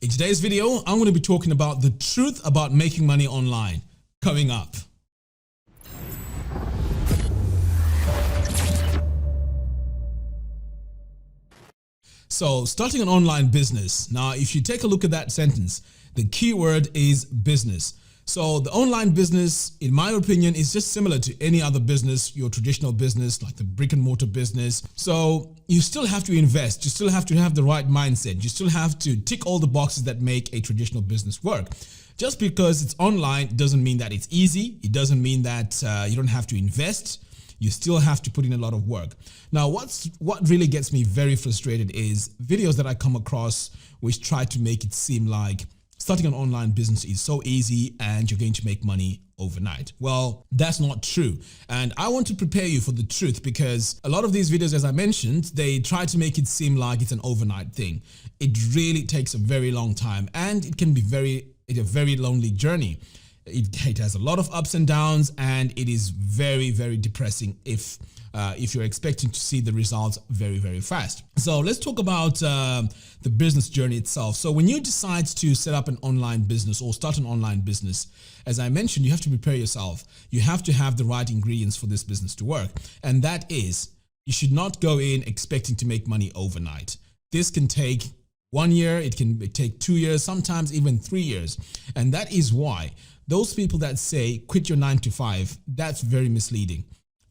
In today's video, I'm going to be talking about the truth about making money online. Coming up. So, starting an online business. Now, if you take a look at that sentence, the key word is business. So the online business, in my opinion, is just similar to any other business, your traditional business, like the brick and mortar business. So you still have to invest. You still have to have the right mindset. You still have to tick all the boxes that make a traditional business work. Just because it's online doesn't mean that it's easy. It doesn't mean that you don't have to invest. You still have to put in a lot of work. Now, what really gets me very frustrated is videos that I come across which try to make it seem like starting an online business is so easy and you're going to make money overnight. Well, that's not true. And I want to prepare you for the truth, because a lot of these videos, as I mentioned, they try to make it seem like it's an overnight thing. It really takes a very long time, and it can be a very lonely journey. It has a lot of ups and downs, and it is very, very depressing if you're expecting to see the results very, very fast. So let's talk about the business journey itself. So when you decide to set up an online business or start an online business, as I mentioned, you have to prepare yourself. You have to have the right ingredients for this business to work. And that is, you should not go in expecting to make money overnight. This can take 1 year, it can take 2 years, sometimes even 3 years. And that is why those people that say quit your 9 to 5, that's very misleading.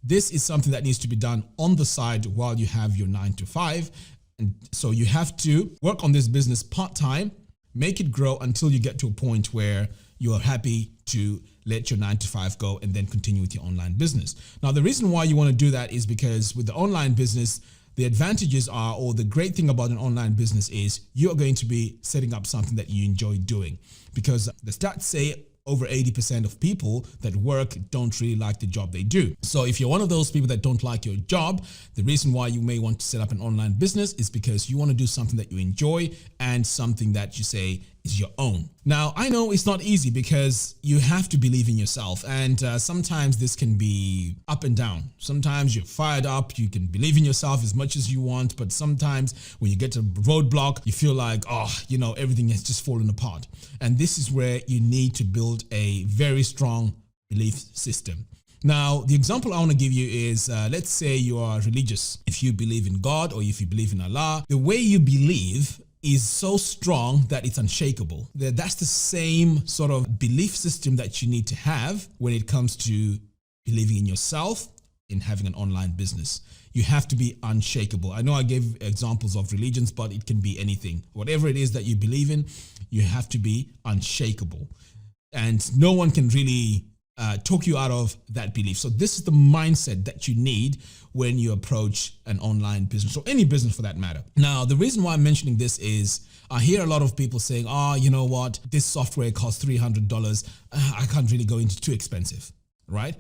This is something that needs to be done on the side while you have your 9 to 5. And so you have to work on this business part-time, make it grow until you get to a point where you are happy to let your 9 to 5 go and then continue with your online business. Now, the reason why you want to do that is because with the online business, the advantages are, or the great thing about an online business is, you're going to be setting up something that you enjoy doing, because the stats say over 80% of people that work don't really like the job they do. So if you're one of those people that don't like your job, the reason why you may want to set up an online business is because you want to do something that you enjoy and something that you say is your own. Now, I know it's not easy because you have to believe in yourself, and sometimes this can be up and down. Sometimes you're fired up, you can believe in yourself as much as you want, but sometimes when you get to a roadblock, you feel like, everything has just fallen apart. And this is where you need to build a very strong belief system. Now, the example I want to give you is, let's say you are religious. If you believe in God or if you believe in Allah, the way you believe is so strong that it's unshakable. That's the same sort of belief system that you need to have when it comes to believing in yourself and having an online business. You have to be unshakable. I know I gave examples of religions, but it can be anything. Whatever it is that you believe in, you have to be unshakable. And no one can really talk you out of that belief. So this is the mindset that you need when you approach an online business, or any business for that matter. Now, the reason why I'm mentioning this is I hear a lot of people saying, you know what, this software costs $300. I can't really go into, too expensive, right?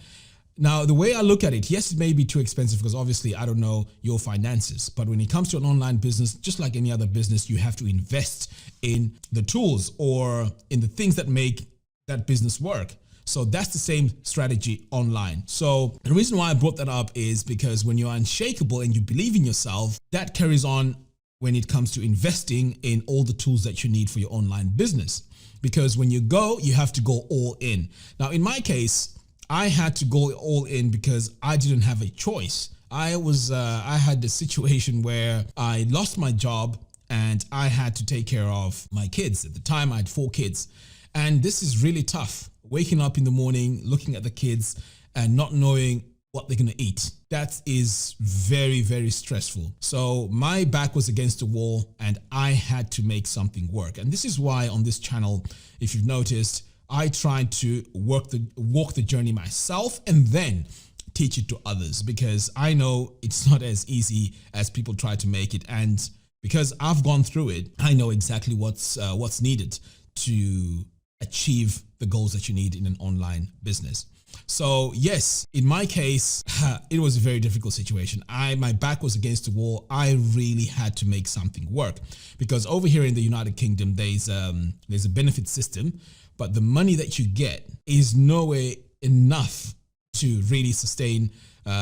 Now, the way I look at it, yes, it may be too expensive because obviously I don't know your finances. But when it comes to an online business, just like any other business, you have to invest in the tools or in the things that make that business work. So that's the same strategy online. So the reason why I brought that up is because when you're unshakable and you believe in yourself, that carries on when it comes to investing in all the tools that you need for your online business. Because when you go, you have to go all in. Now, in my case, I had to go all in because I didn't have a choice. I had the situation where I lost my job and I had to take care of my kids. At the time, I had 4 kids. And this is really tough. Waking up in the morning, looking at the kids and not knowing what they're going to eat. That is very, very stressful. So my back was against the wall and I had to make something work. And this is why on this channel, if you've noticed, I tried to walk the journey myself and then teach it to others, because I know it's not as easy as people try to make it. And because I've gone through it, I know exactly what's needed to achieve the goals that you need in an online business. So yes, in my case, it was a very difficult situation. My back was against the wall. I really had to make something work, because over here in the United Kingdom, there's a benefit system, but the money that you get is nowhere enough to really sustain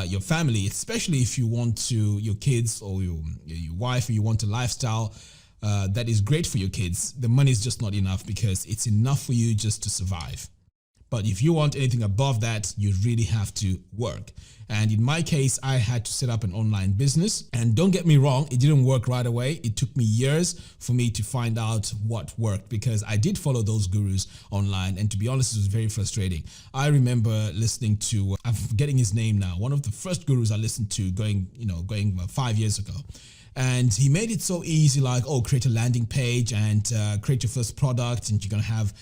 your family, especially if you want to, your kids or your wife, or you want a lifestyle that is great for your kids, the money is just not enough because it's enough for you just to survive. But if you want anything above that, you really have to work. And in my case, I had to set up an online business. And don't get me wrong, it didn't work right away. It took me years for me to find out what worked because I did follow those gurus online. And to be honest, it was very frustrating. I remember listening to, I'm forgetting his name now, one of the first gurus I listened to going 5 years ago. And he made it so easy, like, oh, create a landing page and create your first product, and you're going to have,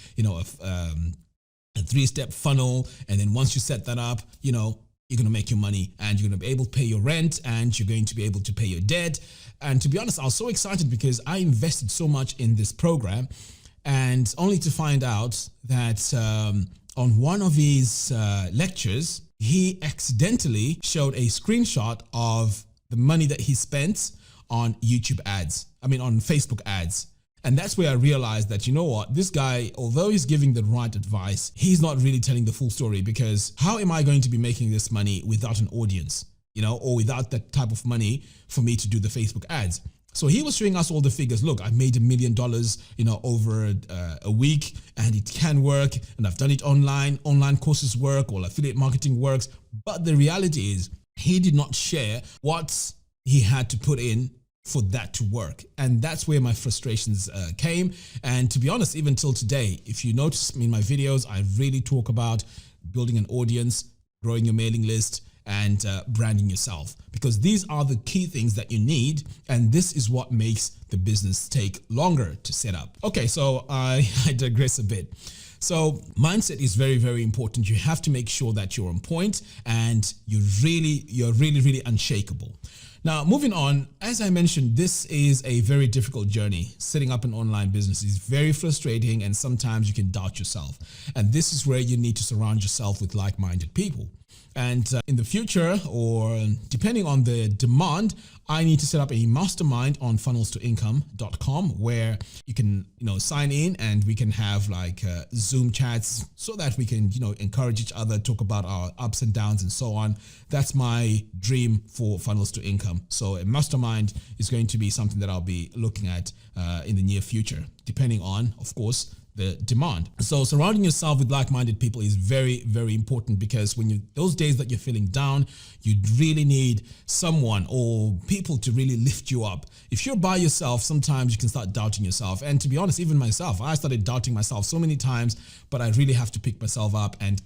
a 3-step funnel. And then once you set that up, you're going to make your money and you're going to be able to pay your rent and you're going to be able to pay your debt. And to be honest, I was so excited because I invested so much in this program, and only to find out that on one of his lectures, he accidentally showed a screenshot of the money that he spent on YouTube ads. On Facebook ads. And that's where I realized that, you know what, this guy, although he's giving the right advice, he's not really telling the full story, because how am I going to be making this money without an audience, or without that type of money for me to do the Facebook ads? So he was showing us all the figures. Look, I made $1 million, over a week, and it can work. And I've done it online. Online courses work, or affiliate marketing works. But the reality is he did not share what he had to put in for that to work. And that's where my frustrations came. And to be honest, even till today, if you notice me in my videos, I really talk about building an audience, growing your mailing list, and branding yourself, because these are the key things that you need. And this is what makes the business take longer to set up. Okay, so I digress a bit. So mindset is very, very important. You have to make sure that you're on point and you're really unshakable. Now, moving on, as I mentioned, this is a very difficult journey. Setting up an online business is very frustrating, and sometimes you can doubt yourself. And this is where you need to surround yourself with like-minded people. And in the future, or depending on the demand, I need to set up a mastermind on funnelstoincome.com where you can, sign in and we can have like Zoom chats so that we can, encourage each other, talk about our ups and downs and so on. That's my dream for Funnels to Income. So a mastermind is going to be something that I'll be looking at in the near future, depending on, of course, the demand. So surrounding yourself with like-minded people is very, very important, because when those days that you're feeling down, you really need someone or people to really lift you up. If you're by yourself, sometimes you can start doubting yourself. And to be honest, even myself, I started doubting myself so many times, but I really have to pick myself up and,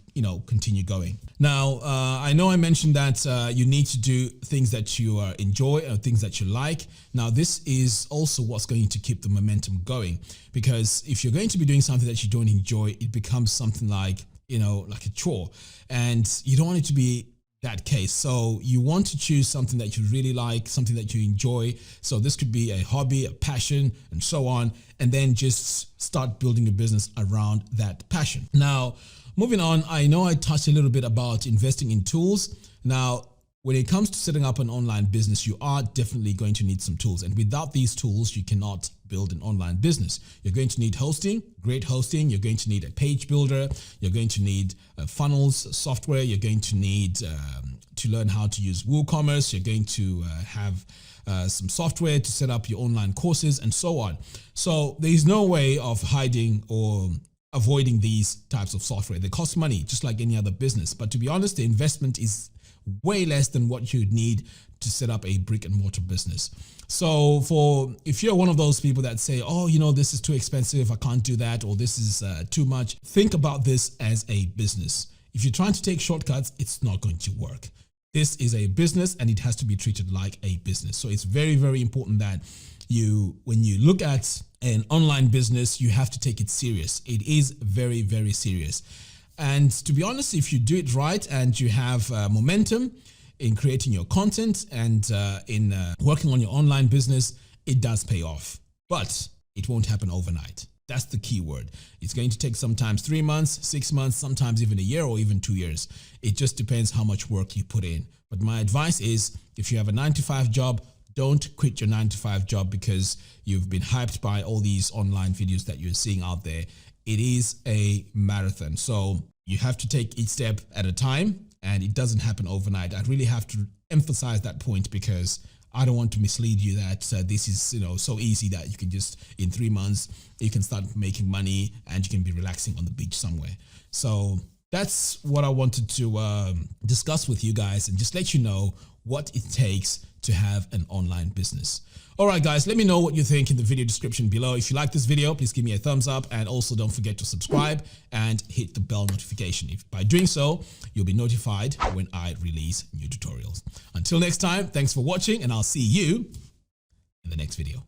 continue going. Now, I know I mentioned that you need to do things that you enjoy or things that you like. Now, this is also what's going to keep the momentum going, because if you're going to be doing something that you don't enjoy, it becomes something like a chore, and you don't want it to be that case. So you want to choose something that you really like, something that you enjoy. So this could be a hobby, a passion, and so on, and then just start building a business around that passion. Now, moving on, I know I touched a little bit about investing in tools. Now, when it comes to setting up an online business, you are definitely going to need some tools. And without these tools, you cannot build an online business. You're going to need hosting, great hosting. You're going to need a page builder. You're going to need funnels software. You're going to need to learn how to use WooCommerce. You're going to have some software to set up your online courses and so on. So there is no way of hiding or avoiding these types of software. They cost money, just like any other business. But to be honest, the investment is way less than what you'd need to set up a brick and mortar business. So if you're one of those people that say, oh, this is too expensive, I can't do that, or this is too much, think about this as a business. If you're trying to take shortcuts, it's not going to work. This is a business and it has to be treated like a business. So it's very, very important that when you look at an online business, you have to take it serious. It is very, very serious. And to be honest, if you do it right and you have momentum in creating your content and in working on your online business, it does pay off. But it won't happen overnight. That's the key word. It's going to take sometimes 3 months, 6 months, sometimes even a year or even 2 years. It just depends how much work you put in. But my advice is, if you have a 9-to-5 job, don't quit your 9-to-5 job because you've been hyped by all these online videos that you're seeing out there. It is a marathon. So you have to take each step at a time, and it doesn't happen overnight. I really have to emphasize that point because I don't want to mislead you that this is so easy that you can just in 3 months you can start making money and you can be relaxing on the beach somewhere. So that's what I wanted to discuss with you guys and just let you know what it takes to have an online business. All right, guys, let me know what you think in the video description below. If you like this video, please give me a thumbs up, and also don't forget to subscribe and hit the bell notification. If by doing so, you'll be notified when I release new tutorials. Until next time, thanks for watching, and I'll see you in the next video.